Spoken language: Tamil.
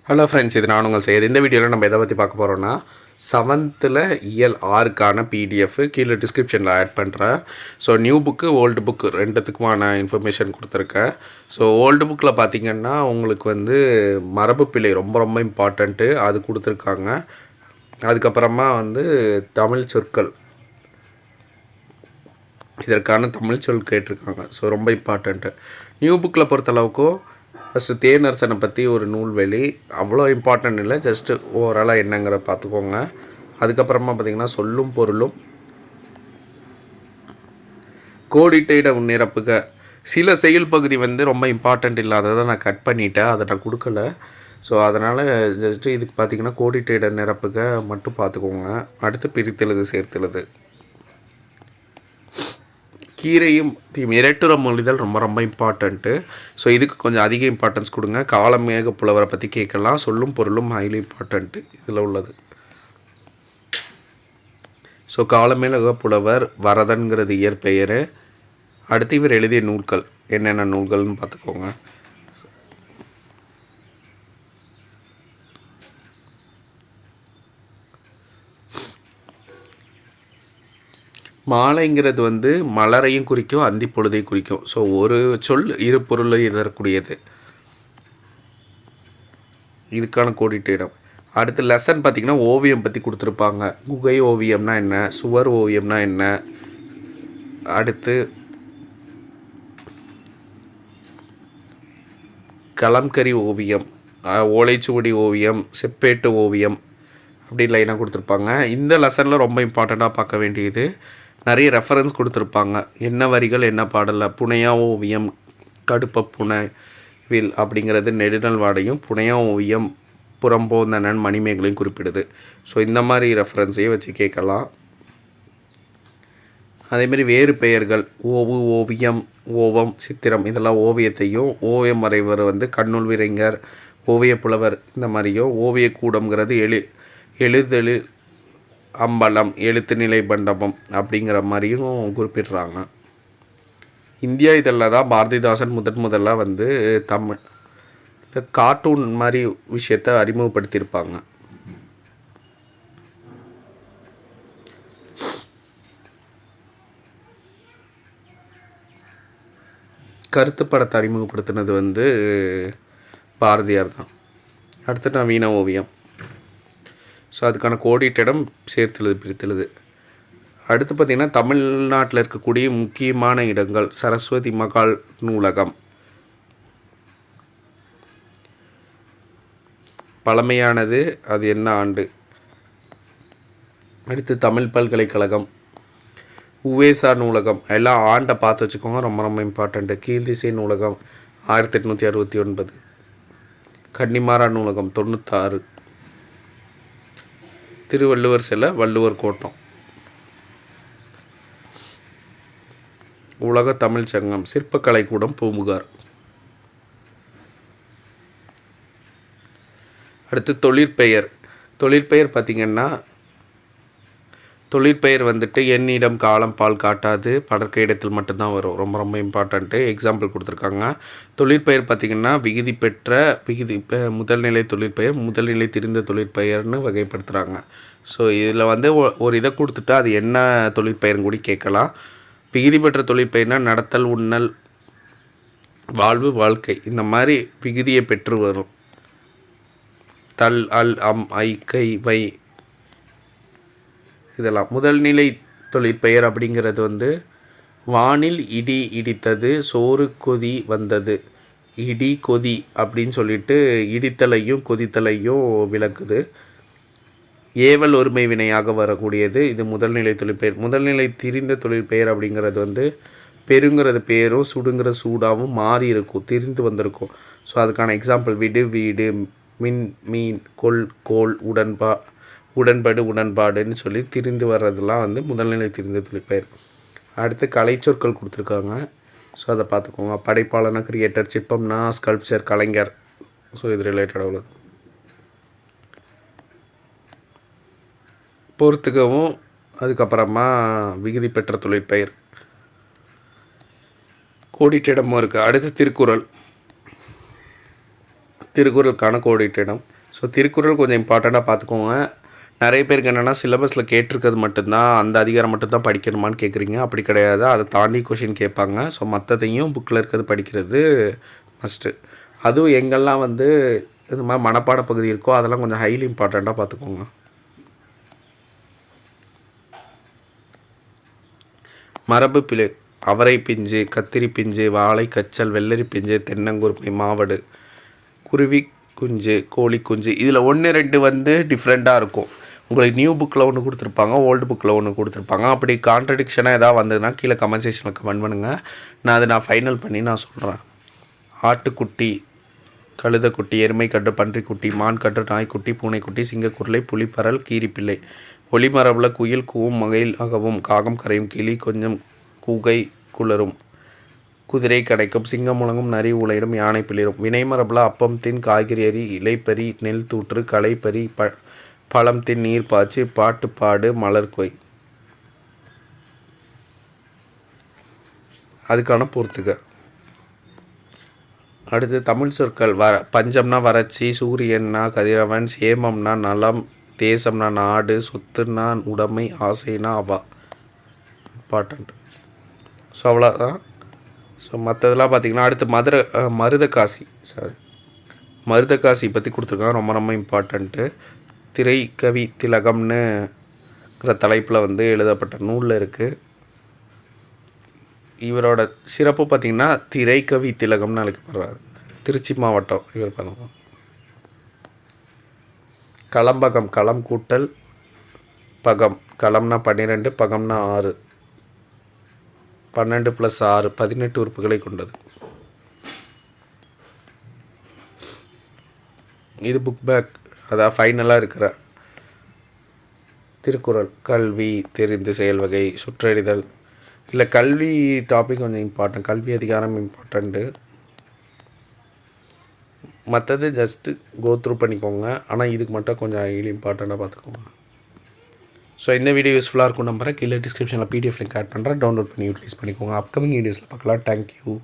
ஹலோ ஃப்ரெண்ட்ஸ், இது நான் உங்கள் செய்யுது. இந்த வீடியோவில் நம்ம எதை பற்றி பார்க்க போகிறோன்னா, 7th இயல் 6க்கான பிடிஎஃப் கீழே டிஸ்கிரிப்ஷனில் ஆட் பண்ணுறேன். So new book, old book ரெண்டுத்துக்குமான இன்ஃபர்மேஷன் கொடுத்துருக்கேன். ஸோ ஓல்டு புக்கில் பார்த்திங்கன்னா உங்களுக்கு வந்து மரபு பிழை ரொம்ப ரொம்ப இம்பார்ட்டண்ட்டு, அது கொடுத்துருக்காங்க. அதுக்கப்புறமா வந்து தமிழ் சொற்கள், இதற்கான தமிழ் சொல் கேட்டிருக்காங்க. ஸோ ரொம்ப இம்பார்ட்டண்ட்டு. நியூ புக்கில் பொறுத்தளவுக்கும் ஃபஸ்ட்டு தேனரசனை பற்றி ஒரு நூல்வெளி, அவ்வளோ இம்பார்ட்டன்ட் இல்லை, ஜஸ்ட்டு ஓவராலாக என்னங்கிற பார்த்துக்கோங்க. அதுக்கப்புறமா பார்த்திங்கன்னா சொல்லும் பொருளும், கோடிட்ட இட நிரப்புக. சில செயல் பகுதி வந்து ரொம்ப இம்பார்ட்டண்ட் இல்லாததை நான் கட் பண்ணிவிட்டேன், அதை நான் கொடுக்கல. ஸோ அதனால் ஜஸ்ட்டு இதுக்கு பார்த்திங்கன்னா கோடிட்ட இட நிரப்புக மட்டும் பார்த்துக்கோங்க. அடுத்து பிரித்தெழுது சேர்த்தெழுது, கீரையும் இரட்டுற மொழிதல் ரொம்ப ரொம்ப இம்பார்ட்டண்ட்டு. ஸோ இதுக்கு கொஞ்சம் அதிக இம்பார்ட்டன்ஸ் கொடுங்க. காலமேக புலவரை பற்றி கேட்கலாம். சொல்லும் பொருளும் ஹைலி இம்பார்ட்டண்ட்டு இதில் உள்ளது. ஸோ காலமேக புலவர் வரதன்கிறது இயற்பெயர். அடுத்து இவர் எழுதிய நூல்கள் என்னென்ன நூல்கள்னு பார்த்துக்கோங்க. மாலைங்கிறது வந்து மலரையும் குறிக்கும், அந்தி பொழுதையும் குறிக்கும். ஸோ ஒரு சொல் இரு பொருளை எழுதக்கூடியது, இதுக்கான கோடிட்ட இடம். அடுத்து லெசன் பார்த்திங்கன்னா ஓவியம் பற்றி கொடுத்துருப்பாங்க. குகை ஓவியம்னா என்ன, சுவர் ஓவியம்னா என்ன, அடுத்து கலம்கரி ஓவியம், ஓலைச்சுவடி ஓவியம், செப்பேட்டு ஓவியம், அப்படி லைனாக கொடுத்துருப்பாங்க. இந்த லெசனில் ரொம்ப இம்பார்ட்டண்ட்டாக பார்க்க வேண்டியது, நிறைய ரெஃபரன்ஸ் கொடுத்துருப்பாங்க. என்ன வரிகள் என்ன பாடலில், புனையா ஓவியம் கடுப்ப புனைவில் அப்படிங்கிறது நெடுநல் வாடையும், புனையா ஓவியம் புறம்போந்தனன் மணிமேகலையும் குறிப்பிடுது. ஸோ இந்த மாதிரி ரெஃபரன்ஸையும் வச்சு கேட்கலாம். அதேமாரி வேறு பெயர்கள் ஓவு, ஓவியம், ஓவம், சித்திரம், இதெல்லாம் ஓவியத்தையும், ஓவியம் வரைவர் வந்து கண்ணுள் விரைஞர், ஓவிய புலவர், இந்த மாதிரியும் ஓவிய கூடம்ங்கிறது எழுதெழு அம்பலம், எழுத்து நிலை மண்டபம் அப்படிங்கிற மாதிரியும் குறிப்பிடுறாங்க. இந்தியா இதழில் தான் பாரதிதாசன் முதல்ல வந்து தமிழ் கார்ட்டூன் மாதிரி விஷயத்தை அறிமுகப்படுத்தியிருப்பாங்க. கருத்து படத்தை அறிமுகப்படுத்தினது வந்து பாரதியார் தான். அடுத்து நவீன ஓவியம். ஸோ அதுக்கான கோடிட்ட இடம் சேர்த்தெழுது பிரித்தெழுது. அடுத்து பார்த்திங்கன்னா தமிழ்நாட்டில் இருக்கக்கூடிய முக்கியமான இடங்கள், சரஸ்வதி மகால் நூலகம், பழமையானது, அது என்ன ஆண்டு. அடுத்து தமிழ் பல்கலைக்கழகம், உவேசா நூலகம், எல்லாம் ஆண்டை பார்த்து வச்சுக்கோங்க, ரொம்ப ரொம்ப இம்பார்ட்டண்ட்டு. கீழ்திசை நூலகம் 1869, கன்னிமாரா நூலகம் 96, திருவள்ளுவர் சிலை வள்ளுவர் கோட்டம், உலக தமிழ் சங்கம், சிற்பக்கலை கூடம் பூம்புகார். அடுத்து தொழிற்பெயர் பார்த்திங்கன்னா, தொழிற்பெயர் வந்துட்டு எண்ணிடம் காலம் பால் காட்டாது படற்கை இடத்தில் மட்டும்தான் வரும். ரொம்ப ரொம்ப இம்பார்ட்டண்ட்டு. எக்ஸாம்பிள் கொடுத்துருக்காங்க. தொழிற்பெயர் பார்த்திங்கன்னா முதல்நிலை தொழிற்பெயர், முதல்நிலை திரிந்த தொழிற்பெயர்னு வகைப்படுத்துகிறாங்க. ஸோ இதில் வந்து ஒரு இதை கொடுத்துட்டு அது என்ன தொழிற்பெயர்னு கூட கேட்கலாம். விகுதி பெற்ற தொழிற்பெயர்னால் நடத்தல், உண்ணல், வாழ்வு, வாழ்க்கை, இந்த மாதிரி விகுதியை பெற்று வரும். தல், அல், அம், ஐ, கை, வை, இதெல்லாம். முதல்நிலை தொழிற்பெயர் அப்படிங்கிறது வந்து வானில் இடி இடித்தது, சோறு கொதி வந்தது, இடி கொதி அப்படின்னு சொல்லிட்டு இடித்தலையும் கொதித்தலையும் விளக்குது. ஏவல் ஒருமை வினையாக வரக்கூடியது. இது முதல்நிலை தொழிற்பெயர். முதல்நிலை திரிந்த தொழிற்பெயர் அப்படிங்கிறது வந்து பெருங்கிறது பேரும், சுடுங்கிற சூடாகவும் மாறி இருக்கும், திரிந்து வந்திருக்கும். ஸோ அதுக்கான எக்ஸாம்பிள் விடு, வீடு, மின், மீன், கொள், கோல், உடன்படு, உடன்பாடுன்னு சொல்லி திரிந்து வர்றதெல்லாம் வந்து முதல்நிலை திரிந்த தொழிற்பெயர். அடுத்து கலைச்சொற்கள் கொடுத்துருக்காங்க. ஸோ அதை பார்த்துக்கோங்க. படைப்பாளனா கிரியேட்டர், சிற்பம்னா ஸ்கல்ப்சர், கலைஞர். ஸோ இது ரிலேட்டடாக உள்ளது. பொறுத்துக்கவும். அதுக்கப்புறமா விகுதி பெற்ற தொழிற்பெயர், கோடிட்ட இடமும் இருக்குது. அடுத்து திருக்குறள். திருக்குறளுக்கான கோடிட்ட இடம். ஸோ திருக்குறள் கொஞ்சம் இம்பார்ட்டண்ட்டாக பார்த்துக்கோங்க. நிறைய பேருக்கு என்னென்னா சிலபஸில் கேட்டிருக்கிறது மட்டும்தான், அந்த அதிகாரம் மட்டும்தான் படிக்கணுமான்னு கேட்குறீங்க. அப்படி கிடையாது, அதை தாண்டி கொஷின் கேட்பாங்க. ஸோ மற்றதையும் புக்கில் இருக்கிறது படிக்கிறது மஸ்ட்டு. அதுவும் எங்கெல்லாம் வந்து இந்த மாதிரி மனப்பாட பகுதி இருக்கோ அதெல்லாம் கொஞ்சம் ஹைலி இம்பார்ட்டண்ட்டாக பார்த்துக்கோங்க. மரபு பிழை: அவரை பிஞ்சு, கத்திரி பிஞ்சு, வாழை கச்சல், வெள்ளரி பிஞ்சு, தென்னங்குருமை, மாவடு, குருவி குஞ்சு, கோழி குஞ்சு. இதில் 1, 2 வந்து டிஃப்ரெண்ட்டாக இருக்கும். உங்களுக்கு நியூ புக்கில் ஒன்று கொடுத்துருப்பாங்க, ஓல்டு புக்கில் ஒன்று கொடுத்துருப்பாங்க. அப்படி கான்ட்ரடிக்ஷனாக எதாவது வந்ததுன்னா கீழே கமெண்ட் செக்ஷனில் கமெண்ட் பண்ணுங்கள். நான் ஃபைனல் பண்ணி நான் சொல்கிறேன். ஆட்டுக்குட்டி, கழுதைக்குட்டி, எருமைக்கட்டு, பன்றிக்குட்டி, மான்கட்டு, நாய்க்குட்டி, பூனைக்குட்டி, சிங்கக்குருளை, புலிப்பரல், கீரிப்பிள்ளை. ஒளிமரபில் குயில் கூவும், மயில் அகவும், காகம் கரையும், கிளி கொஞ்சம் கூகை குளரும், குதிரை கடைக்கும், சிங்கம் முழங்கும், நரி உலையிடும், யானை பிளிரும். வினைமரபில் அப்பம் தின், காய்கறி அறி, இலைப்பறி, நெல் தூற்று, களைப்பறி, பழம் தின், நீர் பாய்ச்சி, பாட்டு பாடு, மலர் கொய். அதுக்கான பொறுத்துக்க. அடுத்து தமிழ் சொற்கள். பஞ்சம்னா வறட்சி, சூரியன்னா கதிரவன், சேமம்னா நலம், தேசம்னா நாடு, சொத்துனா உடைமை, ஆசைனா அவா. இம்பார்ட்டண்ட். ஸோ அவ்வளோதான். ஸோ மற்றதெல்லாம் பார்த்திங்கன்னா அடுத்து மருதகாசி பற்றி கொடுத்துருக்காங்க. ரொம்ப ரொம்ப இம்பார்ட்டண்ட்டு. திரைக்கவி திலகம்னுங்கிற தலைப்பில் வந்து எழுதப்பட்ட நூலில் இருக்குது. இவரோட சிறப்பு பார்த்திங்கன்னா திரைக்கவி திலகம்னு அழைக்கப்படுறாரு. திருச்சி மாவட்டம் இவர் பண்ணுவோம். களம்பகம்: களம் கூட்டல் பகம். களம்னா 12, பகம்னா 6. 12 + 6 18 உறுப்புகளை கொண்டது. இது புக் பேக், அதாவது ஃபைனலாக இருக்கிற திருக்குறள். கல்வி, தெரிந்து செயல்வகை, சுற்றறிதல். இல்லை கல்வி டாபிக் கொஞ்சம் இம்பார்ட்டன்ட், கல்வி அதிகாரம் இம்பார்ட்டண்ட்டு. மற்றது ஜஸ்ட்டு கோத்ரூ பண்ணிக்கோங்க. ஆனால் இதுக்கு மட்டும் கொஞ்சம் ஹைலி இம்பார்ட்டண்ட்டாக பார்த்துக்கோங்க. ஸோ இந்த வீடியோ யூஸ்ஃபுல்லாக இருக்கும் நம்புறேன். கீழே டிஸ்கிரிப்ஷனில் PDF லிங்க் ஆட் பண்ணுறேன், டவுன்லோட் பண்ணி யூட்டிலைஸ் பண்ணிக்கோங்க. அப்கமிங் வீடியோஸில் பார்க்கலாம். தேங்க்யூ.